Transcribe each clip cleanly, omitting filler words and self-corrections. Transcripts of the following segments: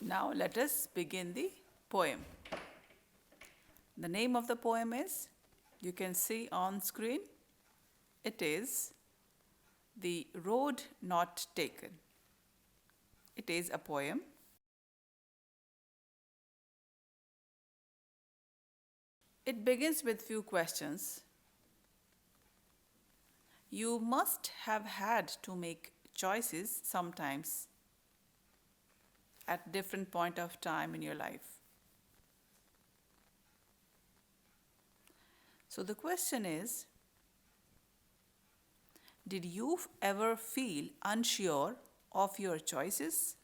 Now let us begin the poem. The name of the poem is, you can see on screen, it is The Road Not Taken. It is a poem. It begins with few questions. You must have had to make choices sometimes at different point of time in your life. So the question is, did you ever feel unsure of your choices?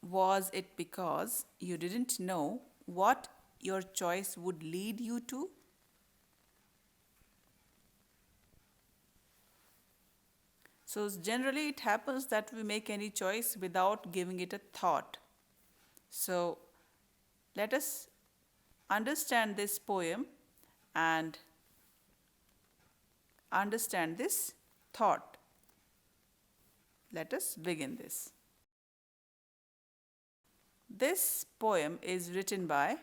Was it because you didn't know what your choice would lead you to? So generally it happens that we make any choice without giving it a thought. So let us understand this poem and understand this thought. Let us begin this. This poem is written by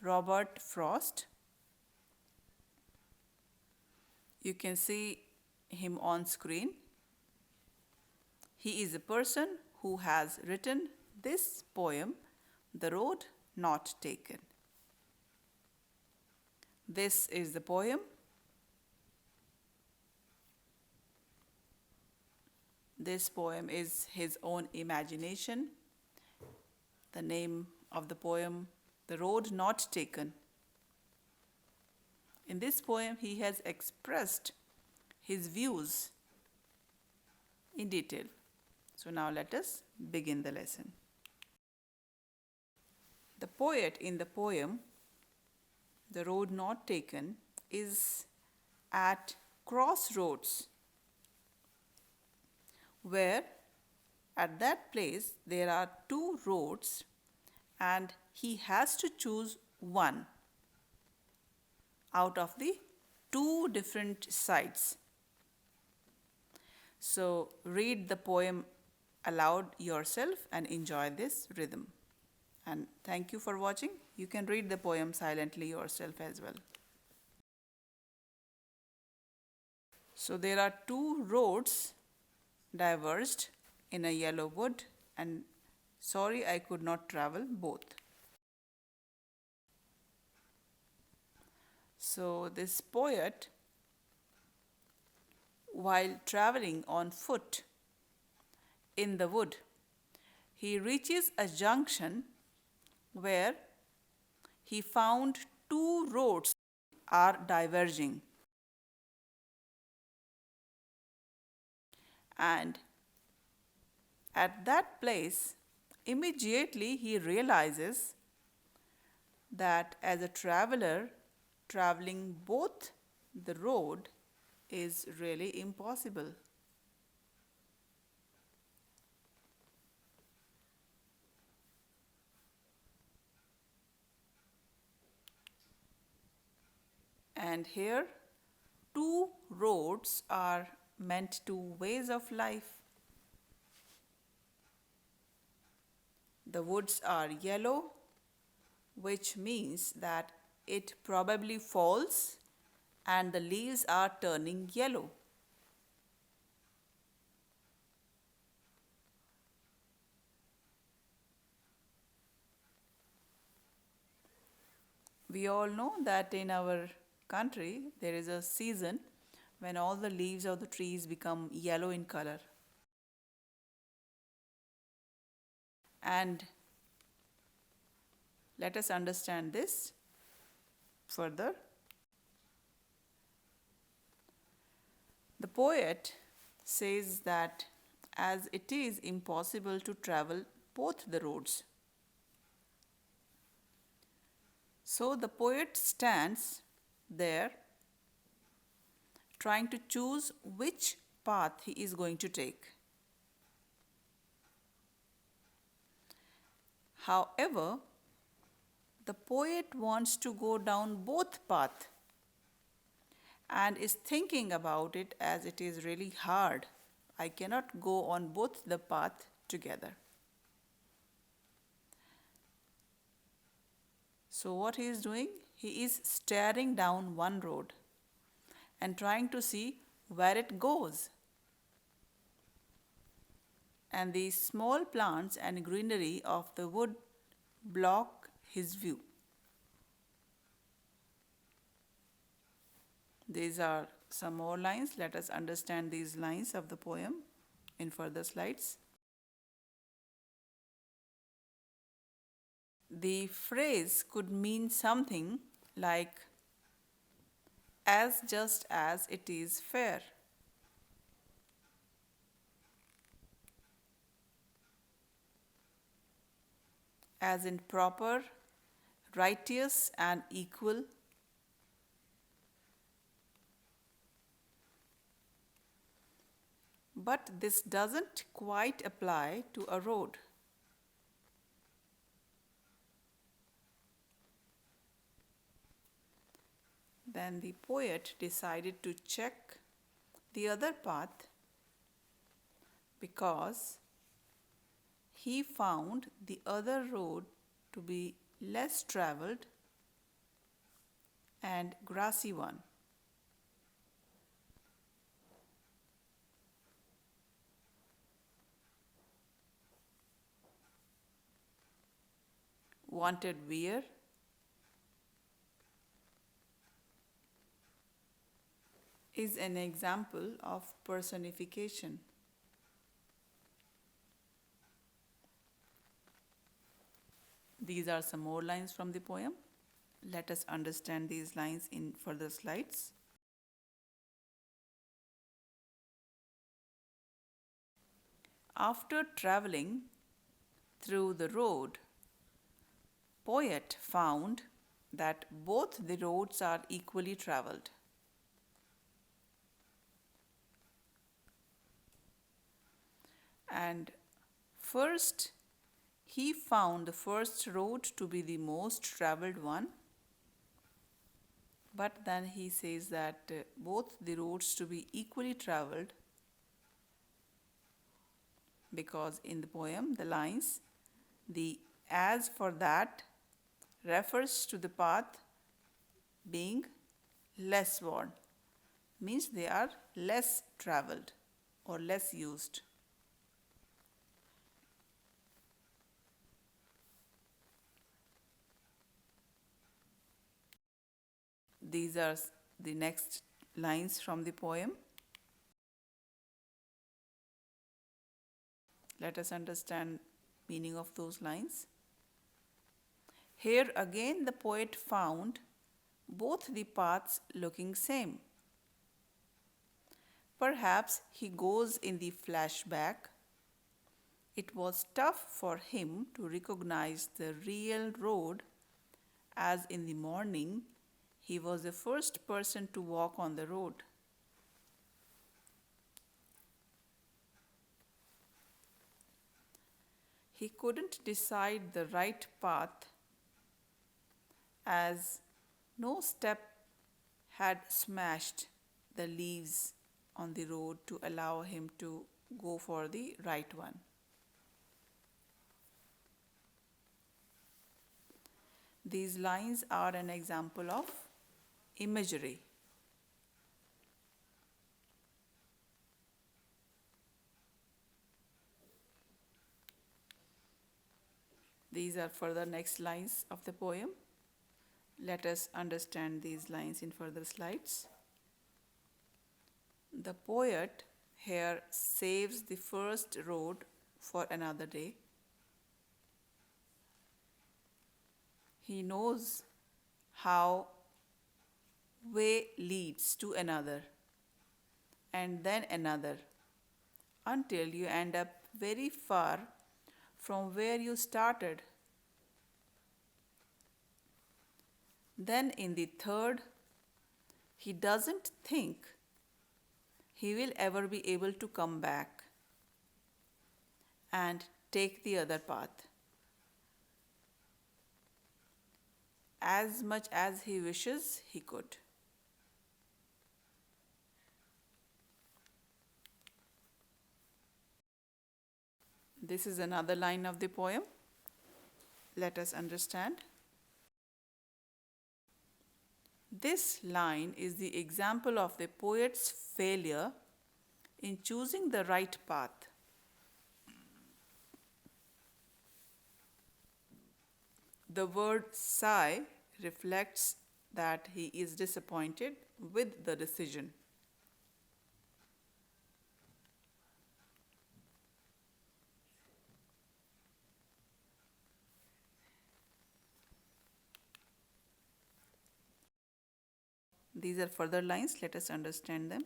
Robert Frost. You can see him on screen. He is a person who has written this poem, The Road Not Taken. This is the poem. This poem is his own imagination. The name of the poem, The Road Not Taken. In this poem, he has expressed his views in detail. So now let us begin the lesson. The poet in the poem, The Road Not Taken, is at crossroads, where at that place there are two roads and he has to choose one out of the two different sides. So read the poem aloud yourself and enjoy this rhythm. And thank you for watching. You can read the poem silently yourself as well. So there are two roads diverged in a yellow wood, and sorry I could not travel both. So this poet, while traveling on foot in the wood, he reaches a junction where he found two roads are diverging. And at that place, immediately he realizes that as a traveler, traveling both the road is really impossible. And here, two roads are meant to ways of life. The woods are yellow, which means that it probably falls and the leaves are turning yellow. We all know that in our country there is a season when all the leaves of the trees become yellow in color. And let us understand this further. The poet says that as it is impossible to travel both the roads, so the poet stands there trying to choose which path he is going to take. However, the poet wants to go down both paths and is thinking about it as it is really hard. I cannot go on both the path together. So what he is doing? He is staring down one road and trying to see where it goes. And the small plants and greenery of the wood block his view. These are some more lines. Let us understand these lines of the poem in further slides. The phrase could mean something like, as just as it is fair. As in proper, righteous, and equal. But this doesn't quite apply to a road. Then the poet decided to check the other path because he found the other road to be less traveled and grassy one. Wanted wear is an example of personification. These are some more lines from the poem. Let us understand these lines in further slides. After traveling through the road, poet found that both the roads are equally traveled. And first, he found the first road to be the most traveled one. But then he says that both the roads to be equally traveled, because in the poem, the lines, the as for that refers to the path being less worn, means they are less traveled or less used. These are the next lines from the poem. Let us understand meaning of those lines. Here again the poet found both the paths looking same. Perhaps he goes in the flashback. It was tough for him to recognize the real road, as in the morning he was the first person to walk on the road. He couldn't decide the right path, as no step had smashed the leaves on the road to allow him to go for the right one. These lines are an example of imagery. These are further next lines of the poem. Let us understand these lines in further slides. The poet here saves the first road for another day. He knows how way leads to another and then another until you end up very far from where you started. Then in the third, he doesn't think he will ever be able to come back and take the other path. As much as he wishes he could. This is another line of the poem. Let us understand. This line is the example of the poet's failure in choosing the right path. The word sigh reflects that he is disappointed with the decision. These are further lines. Let us understand them.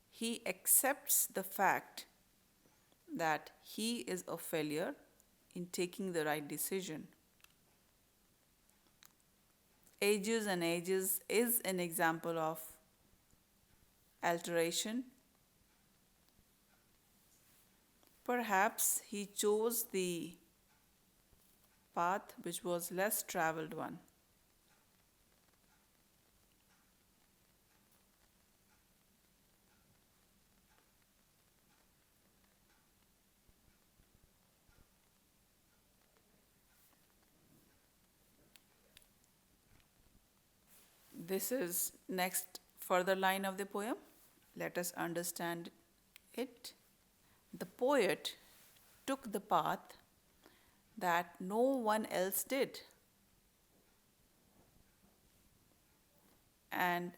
He accepts the fact that he is a failure in taking the right decision. Ages and ages is an example of alteration. Perhaps he chose the path which was less traveled one. This is next further line of the poem. Let us understand it. The poet took the path that no one else did. And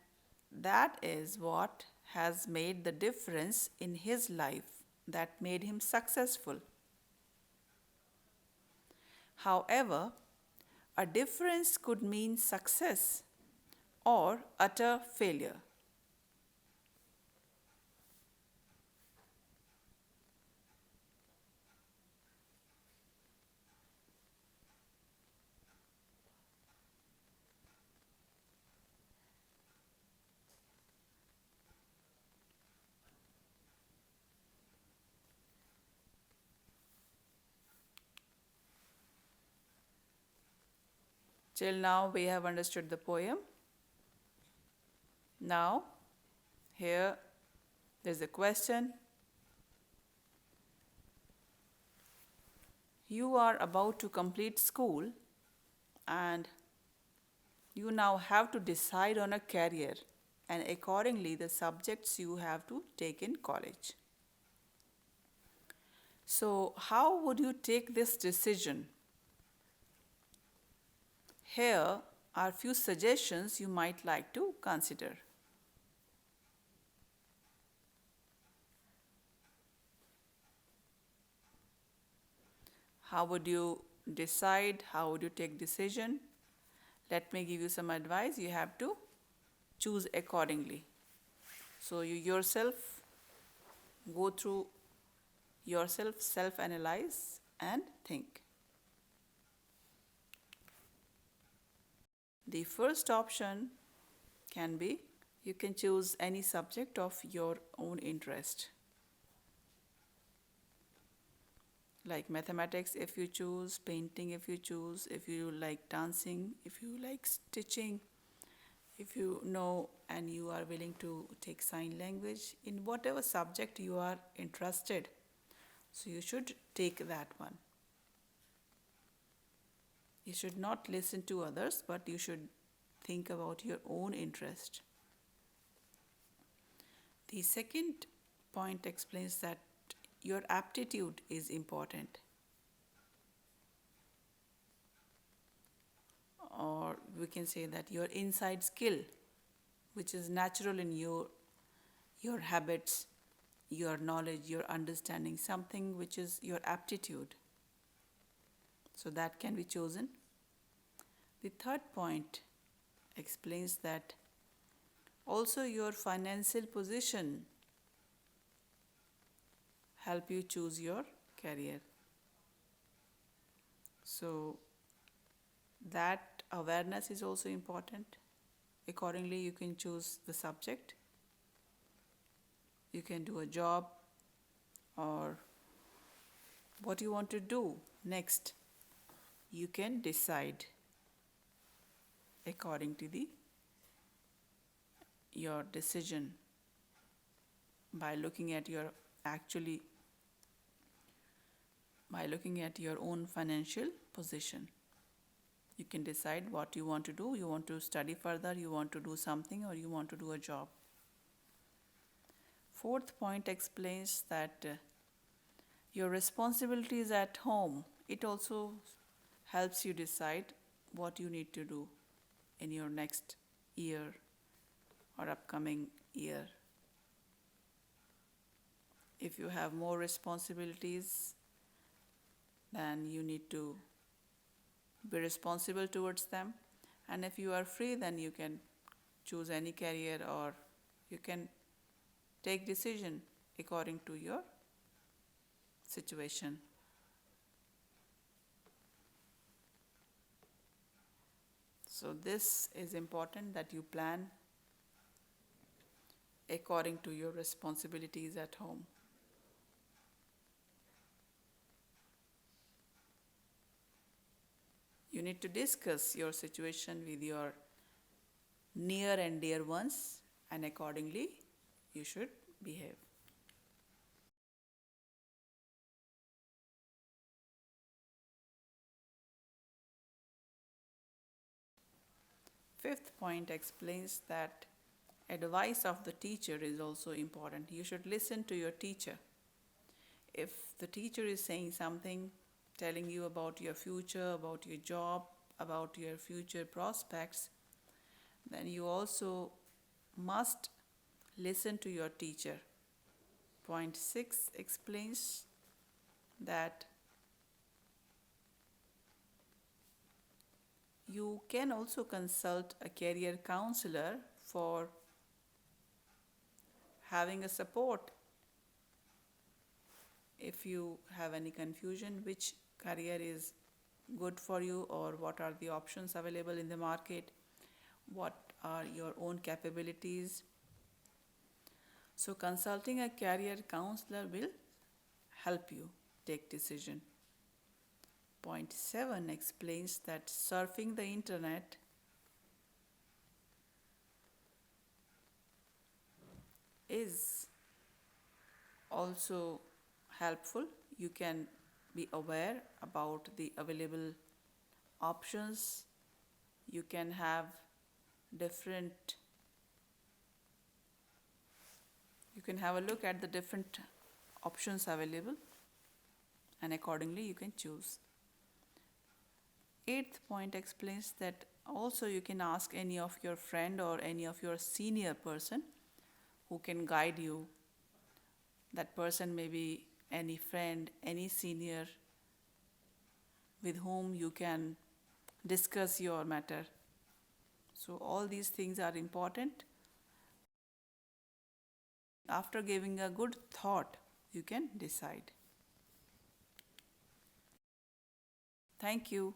that is what has made the difference in his life, that made him successful. However, a difference could mean success or utter failure. Till now we have understood the poem. Now, here there's a question. You are about to complete school and you now have to decide on a career and accordingly the subjects you have to take in college. So, how would you take this decision? Here are few suggestions you might like to consider. How would you decide? How would you take decision? Let me give you some advice. You have to choose accordingly. So you yourself go through yourself, self-analyze and think. The first option can be you can choose any subject of your own interest. Like mathematics if you choose, painting if you choose, if you like dancing, if you like stitching, if you know and you are willing to take sign language, in whatever subject you are interested. So you should take that one. You should not listen to others, but you should think about your own interest. The second point explains that your aptitude is important. Or we can say that your inside skill, which is natural in your habits, your knowledge, your understanding, something which is your aptitude. So that can be chosen. The third point explains that also your financial position help you choose your career. So that awareness is also important. Accordingly, you can choose the subject. You can do a job or what you want to do next. You can decide according to the your decision by looking at your actually by looking at your own financial position. You can decide what you want to do. You want to study further, you want to do something, or you want to do a job. Fourth point explains that your responsibilities at home, it also helps you decide what you need to do in your next year or upcoming year. If you have more responsibilities, then you need to be responsible towards them. And if you are free, then you can choose any career, or you can take decision according to your situation. So this is important, that you plan according to your responsibilities at home. You need to discuss your situation with your near and dear ones, and accordingly you should behave. Fifth point explains that advice of the teacher is also important. You should listen to your teacher. If the teacher is saying something, telling you about your future, about your job, about your future prospects, then you also must listen to your teacher. Point 6 explains that you can also consult a career counselor for having a support if you have any confusion which career is good for you, or what are the options available in the market, what are your own capabilities. So consulting a career counselor will help you take decision. Point 7 explains that surfing the internet is also helpful. You can be aware about the available options. You can have you can have a look at the different options available, and accordingly you can choose. Eighth point explains that also you can ask any of your friend or any of your senior person who can guide you. That person may be any friend, any senior with whom you can discuss your matter. So all these things are important. After giving a good thought, you can decide. Thank you.